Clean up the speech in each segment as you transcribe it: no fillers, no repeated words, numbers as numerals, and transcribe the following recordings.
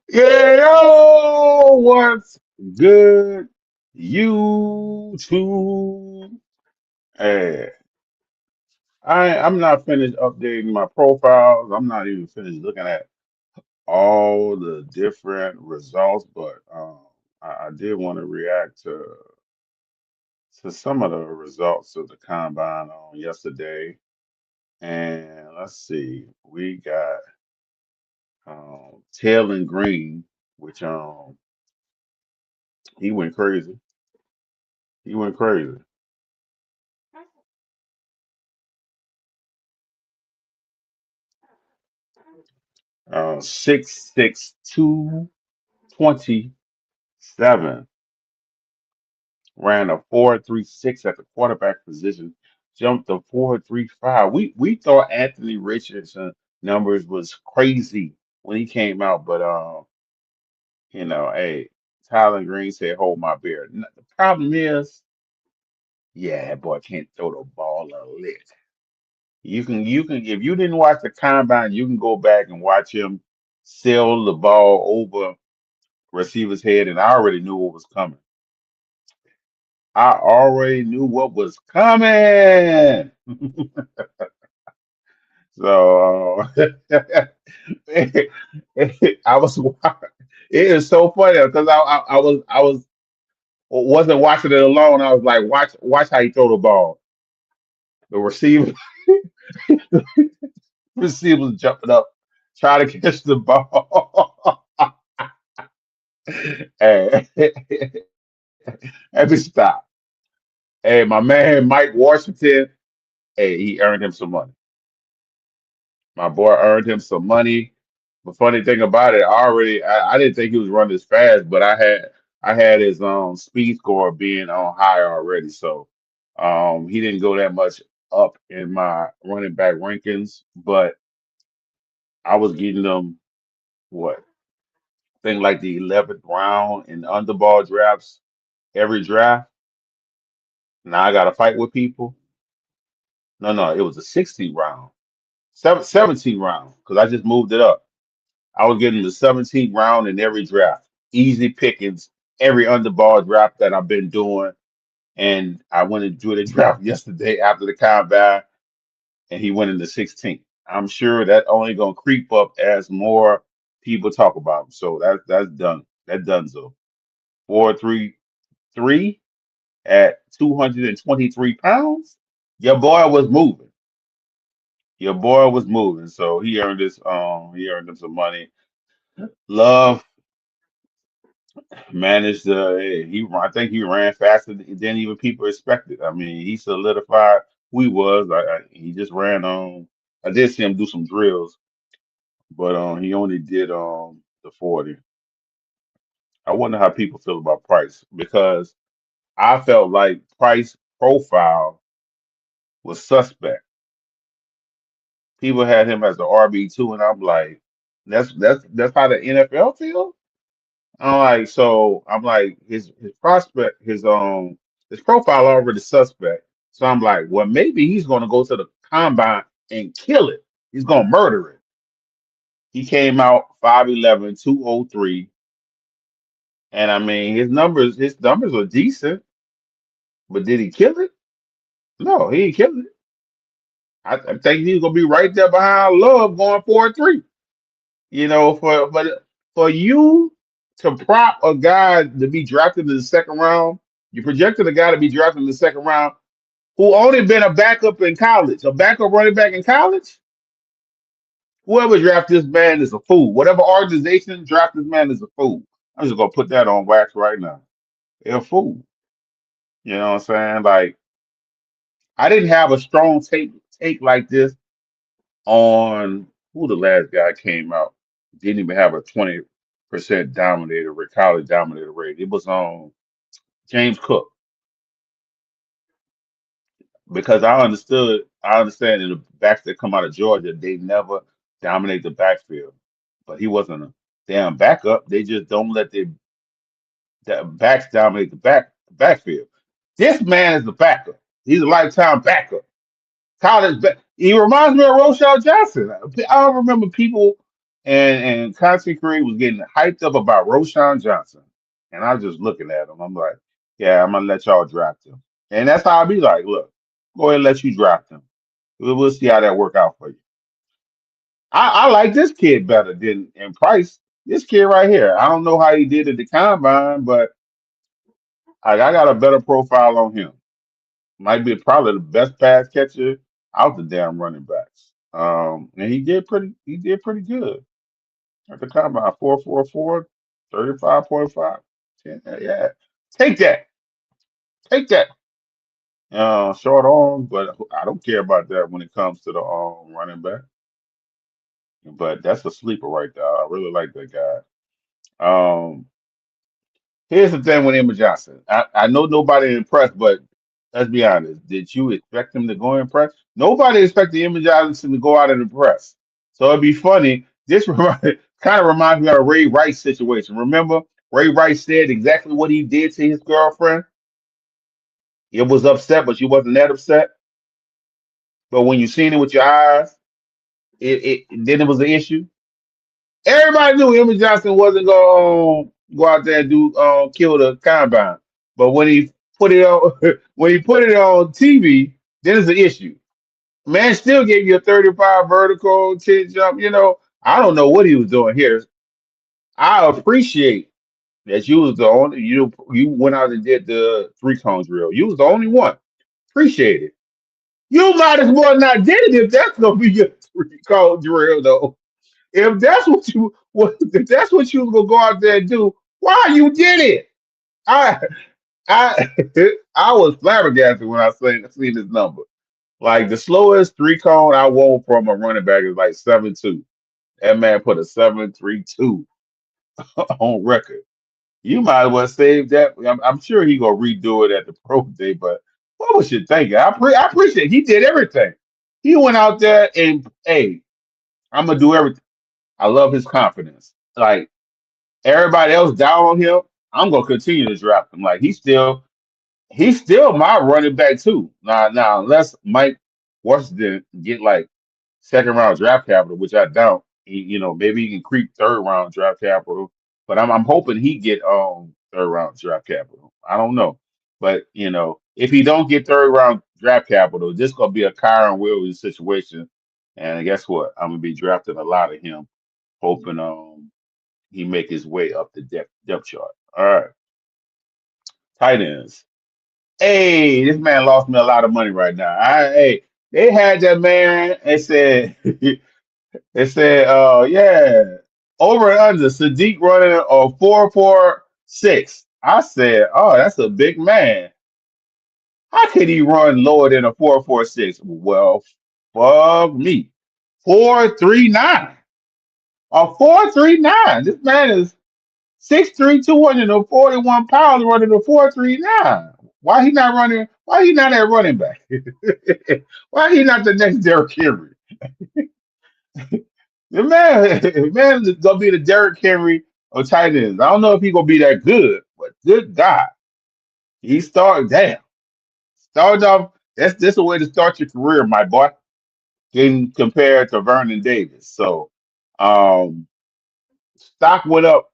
Yeah, yo, what's good? YouTube. Hey, I'm not finished updating my profiles. I'm not even finished looking at all the different results, but I did want to react to some of the results of the combine on yesterday. And let's see, we got Taylor Green, which he went crazy. He went crazy. 6'2", 27, ran a 4.36 at the quarterback position, jumped to 4.35. We thought Anthony Richardson numbers was crazy when he came out, but hey, Tyler Green said, "Hold my beer." The problem is, yeah, that boy can't throw the ball a lick. You can if you didn't watch the combine, you can go back and watch him sail the ball over receiver's head, and I already knew what was coming. I already knew what was coming. So I was. It is so funny because I wasn't watching it alone. I was like, watch how he throw the ball. The receivers jumping up, trying to catch the ball. Hey, let me stop. Hey, my man Mike Washington. Hey, he earned him some money. My boy earned him some money. The funny thing about it, I didn't think he was running as fast, but I had his speed score being on high already. So he didn't go that much up in my running back rankings, but I was getting them what thing like the 11th round in underball drafts every draft. Now I got to fight with people. No, no, it was a 60 round, 17 round because I just moved it up. I was getting the 17th round in every draft. Easy pickings, every underball draft that I've been doing. And I went and drew the draft yesterday after the combine, and he went in the 16th. I'm sure that only gonna creep up as more people talk about him. So that's done. That done so. 4.33 at 223 pounds. Your boy was moving. Your boy was moving. So he earned him some money. Love managed I think he ran faster than even people expected. I mean, he solidified who he was. He just ran on. I did see him do some drills, but he only did the 40. I wonder how people feel about Price because I felt like Price profile was suspect. People had him as the RB2, and I'm like, that's how the NFL feels. I'm like his prospect, his profile already suspect. So I'm like, well, maybe he's gonna go to the combine and kill it. He's gonna murder it. He came out 5'11", 203, and I mean his numbers were decent, but did he kill it? No, he didn't kill it. I think he's gonna be right there behind Love going 4-3. For you to prop a guy to be drafted in the second round, you projected a guy to be drafted in the second round who only been a backup in college, a backup running back in college. Whoever drafted this man is a fool. Whatever organization drafted this man is a fool. I'm just gonna put that on wax right now. They're a fool. You know what I'm saying? Like I didn't have a strong take like this on who the last guy came out. Didn't even have a 20% dominator rate, college dominator rate. It was on James Cook because I understand in the backs that come out of Georgia, they never dominate the backfield. But he wasn't a damn backup. They just don't let the backs dominate the backfield. This man is the backup. He's a lifetime backup. College back. He reminds me of Rochelle Johnson. I don't remember people. and Content Creed was getting hyped up about Roshan Johnson, and I was just looking at him. I'm like, yeah, I'm gonna let y'all draft him, and that's how I be like, look, go ahead and let you draft him. We'll see how that work out for you. I like this kid better than in Price. This kid right here, I don't know how he did at the combine, but I got a better profile on him. Might be probably the best pass catcher out the damn running backs. And he did pretty good at the combine. 4.44, 35.5. Yeah. Take that. Take that. Short arm, but I don't care about that when it comes to the running back. But that's a sleeper right there. I really like that guy. Um, Here's the thing with Emma Johnson. I know nobody impressed, but let's be honest. Did you expect him to go impress? Nobody expected Emma Johnson to go out and impress. So it'd be funny. This kind of reminds me of a Ray Rice situation. Remember, Ray Rice said exactly what he did to his girlfriend. It was upset, but she wasn't that upset. But when you seen it with your eyes, it then it was an issue. Everybody knew Emma Johnson wasn't going to go out there and do kill the combine. But when he put it on when he put it on TV, then it's an issue. Man still gave you a 35 vertical 10 jump. I don't know what he was doing here. I appreciate that you was the only you went out and did the 3 cone drill. You was the only one. Appreciate it. You might as well not did it if that's gonna be your 3 cone drill though. If that's what if that's what you was gonna go out there and do, why you did it? I I I was flabbergasted when I seen this number. Like the slowest 3 cone I want from a running back is like 7.2. That man put a 7.32 on record. You might as well save that. I'm sure he gonna redo it at the pro day, but what was you thinking? I appreciate it. He did everything. He went out there and hey, I'm gonna do everything. I love his confidence. Like everybody else down on him, I'm gonna continue to draft him. Like he's still my running back too. Now unless Mike Washington get like second round draft capital, which I doubt. Maybe he can creep third round draft capital, but I'm hoping he get third round draft capital. I don't know, but if he don't get third round draft capital, this gonna be a Kyron Williams situation. And guess what? I'm gonna be drafting a lot of him, hoping he make his way up the depth chart. All right, tight ends. Hey, this man lost me a lot of money right now. Hey, they had that man. They said, yeah, over and under Sadiq running a 4.46. I said, oh, that's a big man. How could he run lower than a 4.46? Well, fuck me. 4.39. A 4.39. This man is 6'3", 241 pounds running a 4.39. Why he not running? Why he not at running back? Why he not the next Derrick Henry? The man is gonna be the Derrick Henry of tight ends. I don't know if he gonna be that good, but good God, he started damn. Started off. That's a way to start your career, my boy. Getting compared to Vernon Davis. So um stock went up,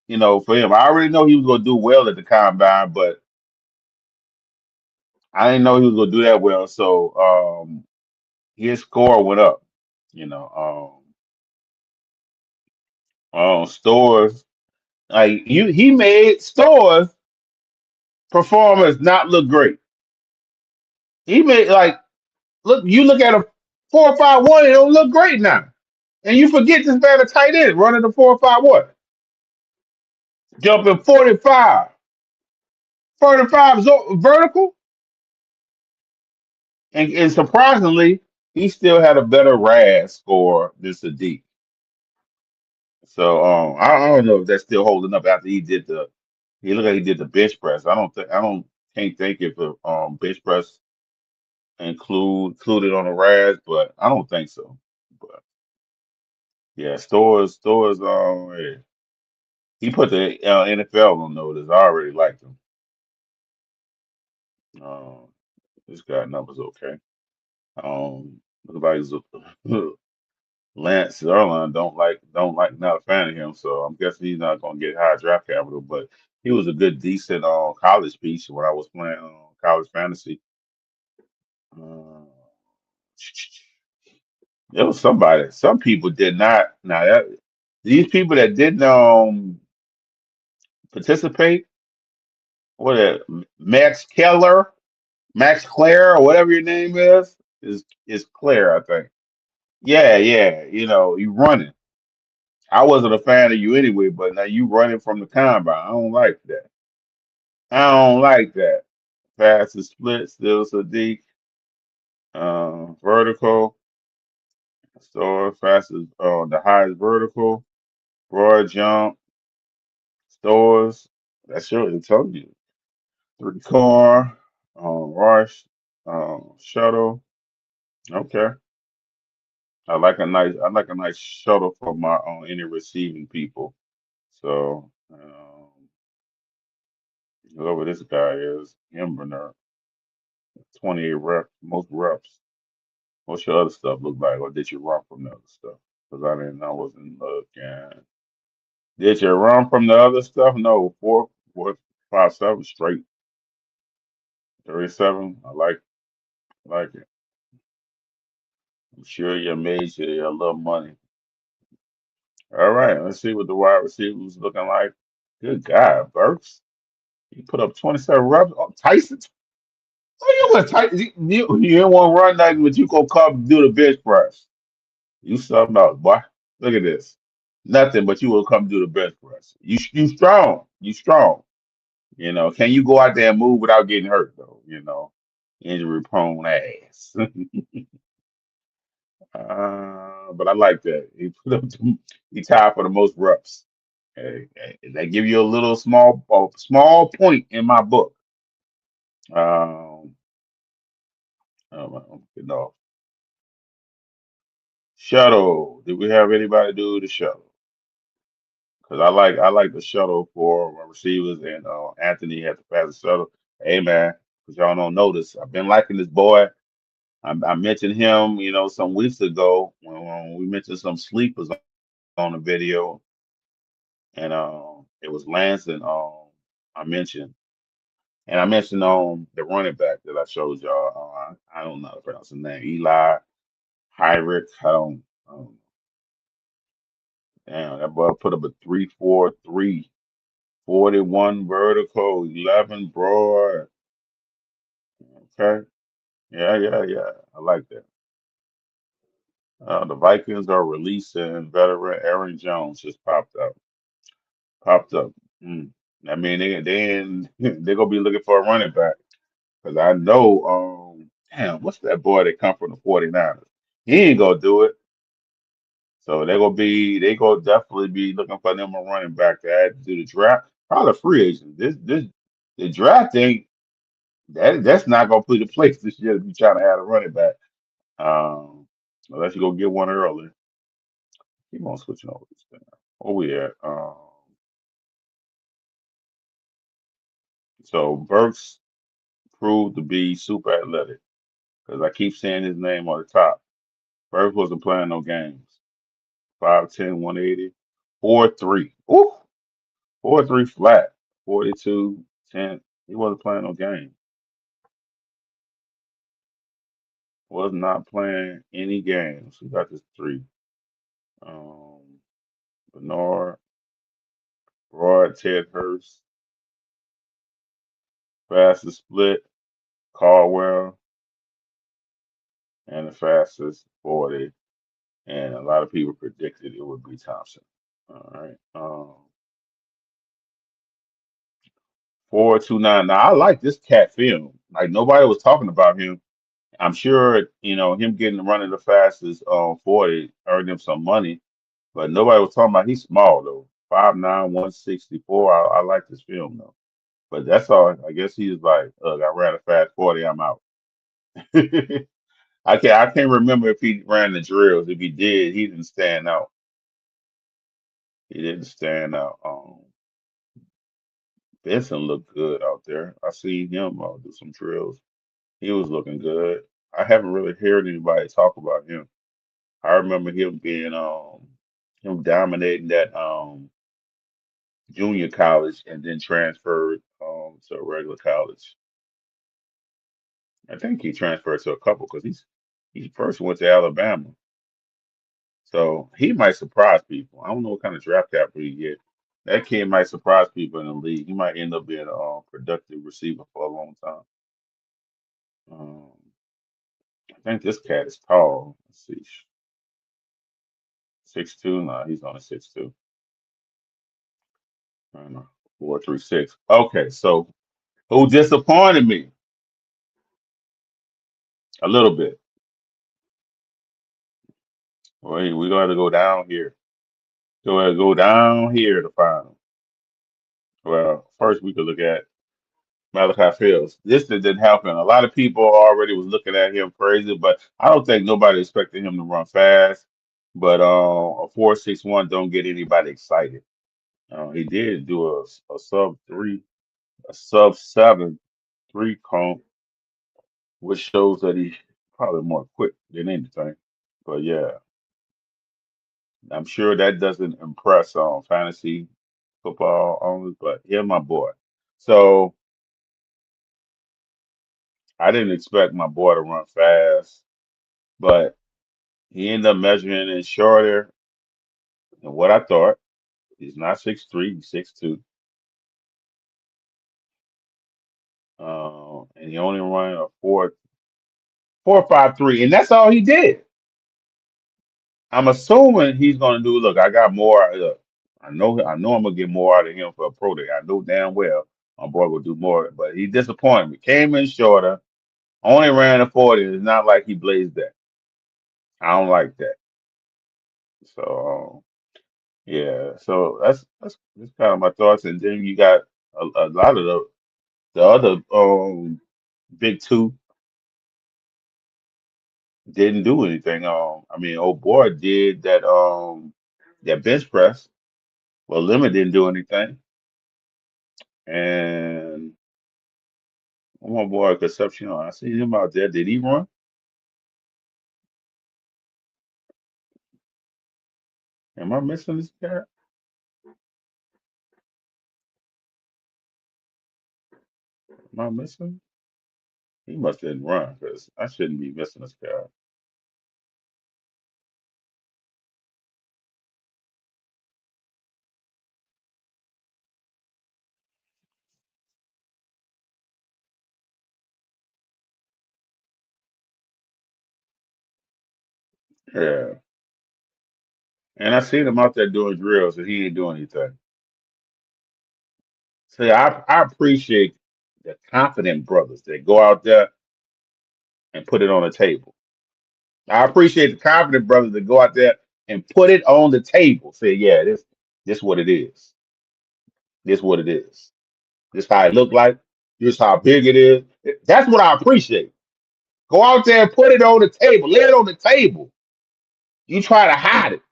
for him. I already know he was gonna do well at the combine, but I didn't know he was gonna do that well. So his score went up. You know, stores like he made stores performance not look great. He made like you look at a 4.51, it don't look great now. And you forget this man a tight end running the 4.51, jumping 45 vertical, and surprisingly, he still had a better RAS score than Sadiq. So I don't know if that's still holding up after he did the. He looked like he did the bench press. I don't can't think if the bench press included on the RAS, but I don't think so. But yeah, stores. Yeah. He put the NFL on notice. I already liked him. Um, this guy numbers okay. Nobody's Lance Zierlein don't like not a fan of him, so I'm guessing he's not gonna get high draft capital. But he was a good, decent college piece when I was playing college fantasy. Uh, there was somebody. Some people did not. Now that these people that didn't participate, what Max Keller, Max Clare, or whatever your name is Claire, I think. Yeah, yeah. You running. I wasn't a fan of you anyway, but now you running from the combine. I don't like that. I don't like that. Fastest split, still Sadiq. Vertical, store fastest, the highest vertical, broad jump, stores. That sure it told you. Three car, rush, shuttle. Okay. I like a nice shuttle for my any receiving people. So whoever this guy is, Himberner, 28 reps, most reps. What's your other stuff look like, or did you run from the other stuff? Because I wasn't looking. Did you run from the other stuff? No, 4, 4, 5, 7 straight, 37. I like it. I'm sure you made you a little money. All right, let's see what the wide receiver was looking like. Good God, Burks. He put up 27 reps. Oh, Tyson. Oh, you want Tyson? You didn't want to run nothing, but you go come do the bench press. You something else, boy. Look at this. Nothing, but you will come do the bench press. You strong. You strong. Can you go out there and move without getting hurt though? Injury prone ass. But I like that. He tied for the most reps. They give you a little small point in my book. Um, getting off. Shuttle. Did we have anybody do the shuttle? Because I like the shuttle for my receivers, and Anthony had the fastest shuttle. Hey man, because y'all don't notice, I've been liking this boy. I mentioned him, some weeks ago when we mentioned some sleepers on the video, and it was Lance and I mentioned the running back that I showed y'all. I don't know how to pronounce his name, Eli Heinrich. Damn, that boy put up a 3.43, 41 vertical, 11 broad. Okay, yeah, yeah, yeah. I like that. The Vikings are releasing veteran Aaron Jones. Just popped up. Mm. I mean, they're gonna be looking for a running back because I know. Damn, what's that boy that come from the 49ers? He ain't gonna do it. So they gonna definitely be looking for them a running back to add to the draft. Probably a free agent. This the draft ain't that's not gonna put in place this year to be trying to add a running back. Um, Unless you go get one early. Keep on switching over this thing. Oh yeah. So Burks proved to be super athletic because I keep seeing his name on the top. Burks wasn't playing no games. 5'10", 180, 4'3". Ooh, 4'3" flat. 42, 10. He wasn't playing no game. Was not playing any games. We got this three. Um, Bernard, Broad, Ted Hurst, fastest split, Caldwell, and the fastest 40. And a lot of people predicted it would be Thompson. All right. 4.29. Now I like this cat film. Like nobody was talking about him. I'm sure him getting running the fastest 40 earned him some money, but nobody was talking about he's small though. 5'9", 164. I like this film though. But that's all. I guess he was like, look, I ran a fast 40. I'm out. I can't remember if he ran the drills. If he did, he didn't stand out. He didn't stand out. Benson looked good out there. I see him do some drills. He was looking good. I haven't really heard anybody talk about him. I remember him being him dominating that junior college and then transferred to a regular college. I think he transferred to a couple because he first went to Alabama. So he might surprise people. I don't know what kind of draft capital he get. That kid might surprise people in the league. He might end up being a productive receiver for a long time. Um, I think this cat is tall. Let's see, 6'2". No, he's only 6'2". I don't know, 4'3", 6". Okay, so who disappointed me a little bit? Well, we gonna have to go down here. Go down here to find him. Well, first we could look at Malachi Fields. This didn't happen. A lot of people already was looking at him crazy, but I don't think nobody expected him to run fast. But a 4.61 don't get anybody excited. He did do a sub three, a sub 7.3 cone, which shows that he's probably more quick than anything. But yeah, I'm sure that doesn't impress on fantasy football owners, but here's my boy. So I didn't expect my boy to run fast, but he ended up measuring in shorter than what I thought. He's not 6'3", he's 6'2". And he only ran a 4.53, and that's all he did. I'm assuming he's gonna do. Look, I got more. Look, I know, I'm gonna get more out of him for a pro day. I know damn well my boy will do more, but he disappointed me. Came in shorter, only ran a 40. It's not like he blazed that. I don't like that. So yeah, so that's kind of my thoughts. And then you got a lot of the other big two didn't do anything. I mean, old boy did that bench press. Well, Limit didn't do anything, and my boy Concepcion, I see him out there. Did he run? Am I missing this guy? Am I missing? He must didn't run because I shouldn't be missing this guy. Yeah, and I seen him out there doing drills, and he ain't doing anything. See, I appreciate the confident brothers that go out there and put it on the table. I appreciate the confident brothers that go out there and put it on the table. Say, yeah, this what it is. This what it is. This how it look like. This how big it is. That's what I appreciate. Go out there and put it on the table. Lay it on the table. You try to hide it.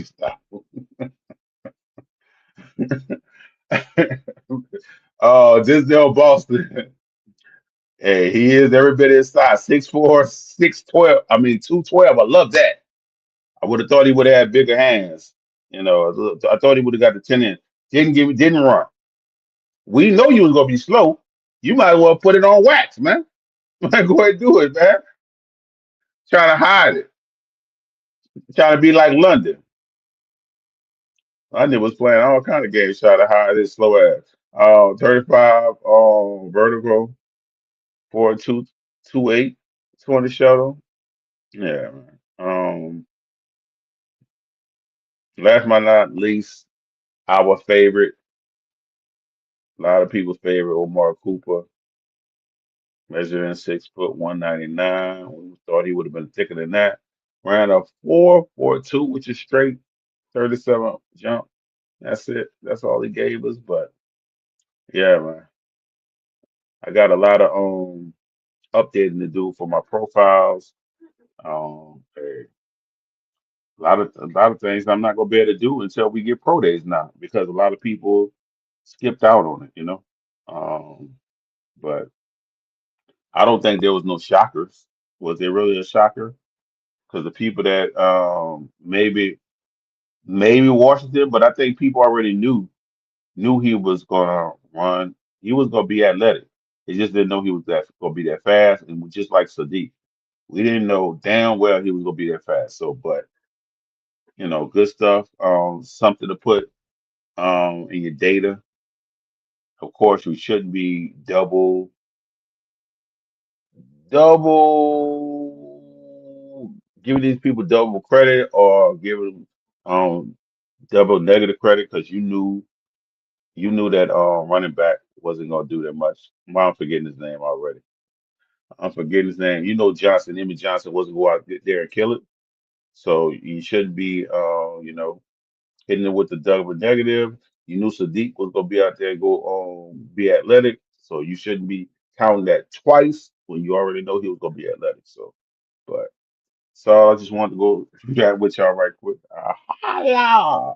Stop. Oh, Denzel Boston. Hey, he is every bit his size. 6'4", 6'12". I mean 212. I love that. I would have thought he would have had bigger hands. I thought he would have got the 10 in. Didn't run. We know you was gonna be slow. You might as well put it on wax, man. Go ahead and do it, man. Trying to hide it. Trying to be like London. London was playing all kind of games trying to hide his slow ass. 35 vertical, 4.228, 20 shuttle. Yeah, man. Last but not least, our favorite, a lot of people's favorite, Omar Cooper, measuring 6 foot 199. We thought he would have been thicker than that. Ran a 4.42, which is straight 37 jump. That's it. That's all he gave us. But yeah, man, I got a lot of updating to do for my profiles. A lot of things I'm not gonna be able to do until we get pro days now because a lot of people skipped out on it. Um, but I don't think there was no shockers. Was it really a shocker? Because the people that maybe Washington, but I think people already knew he was gonna run. He was gonna be athletic. They just didn't know he was that gonna be that fast. And just like Sadiq, we didn't know damn well he was gonna be that fast. So, but good stuff. Something to put in your data. Of course, we shouldn't be double giving these people double credit or giving um double negative credit because you knew that running back wasn't gonna do that much. I'm forgetting his name already. I'm forgetting his name. Johnson, Emmett Johnson wasn't go out there and kill it. So you shouldn't be hitting it with the double negative. You knew Sadiq was gonna be out there and go be athletic. So you shouldn't be counting that twice when you already know he was gonna be athletic. But so I just wanted to go through that with y'all right quick. Yeah.